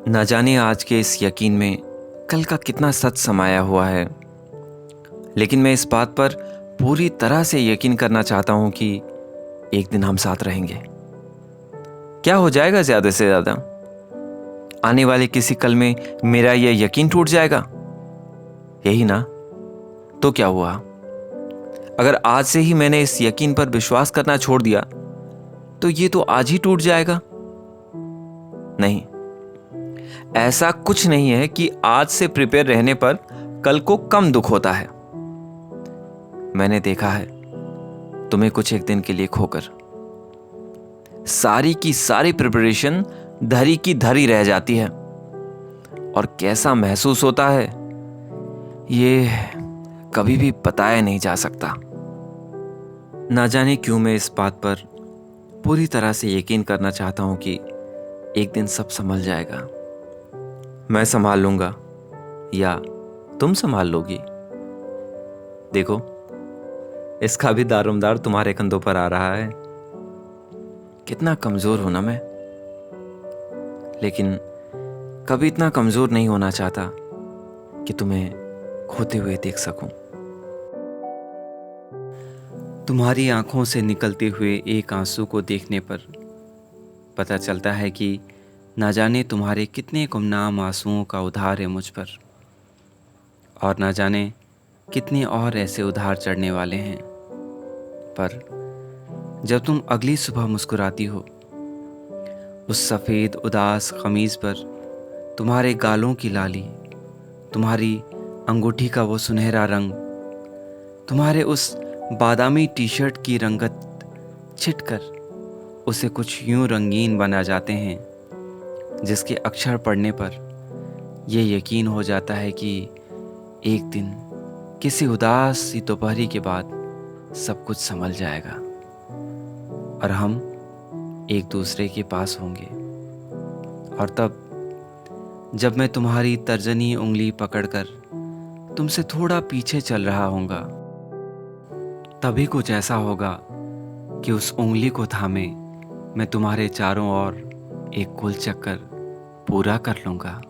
ना जाने आज के इस यकीन में कल का कितना सच समाया हुआ है, लेकिन मैं इस बात पर पूरी तरह से यकीन करना चाहता हूं कि एक दिन हम साथ रहेंगे। क्या हो जाएगा ज्यादा से ज्यादा? आने वाले किसी कल में मेरा यह यकीन टूट जाएगा, यही ना? तो क्या हुआ? अगर आज से ही मैंने इस यकीन पर विश्वास करना छोड़ दिया तो ये तो आज ही टूट जाएगा। नहीं, ऐसा कुछ नहीं है कि आज से प्रिपेयर रहने पर कल को कम दुख होता है। मैंने देखा है तुम्हें कुछ एक दिन के लिए खोकर सारी की सारी प्रिपरेशन धरी की धरी रह जाती है, और कैसा महसूस होता है ये कभी भी बताया नहीं जा सकता। ना जाने क्यों मैं इस बात पर पूरी तरह से यकीन करना चाहता हूं कि एक दिन सब संभल जाएगा। मैं संभाल लूंगा या तुम संभाल लोगी। देखो, इसका भी दारोमदार तुम्हारे कंधों पर आ रहा है। कितना कमजोर हूं ना मैं, लेकिन कभी इतना कमजोर नहीं होना चाहता कि तुम्हें खोते हुए देख सकूं। तुम्हारी आंखों से निकलते हुए एक आंसू को देखने पर पता चलता है कि ना जाने तुम्हारे कितने गुमनाम आंसुओं का उधार है मुझ पर, और ना जाने कितने और ऐसे उधार चढ़ने वाले हैं। पर जब तुम अगली सुबह मुस्कुराती हो, उस सफ़ेद उदास कमीज़ पर तुम्हारे गालों की लाली, तुम्हारी अंगूठी का वो सुनहरा रंग, तुम्हारे उस बादामी टी शर्ट की रंगत छिटकर उसे कुछ यूं रंगीन बना जाते हैं जिसके अक्षर पढ़ने पर यह यकीन हो जाता है कि एक दिन किसी उदास सी दोपहरी के बाद सब कुछ संभल जाएगा और हम एक दूसरे के पास होंगे। और तब जब मैं तुम्हारी तर्जनी उंगली पकड़कर तुमसे थोड़ा पीछे चल रहा होऊंगा, तभी कुछ ऐसा होगा कि उस उंगली को थामे मैं तुम्हारे चारों ओर एक गोल चक्कर पूरा कर लूंगा।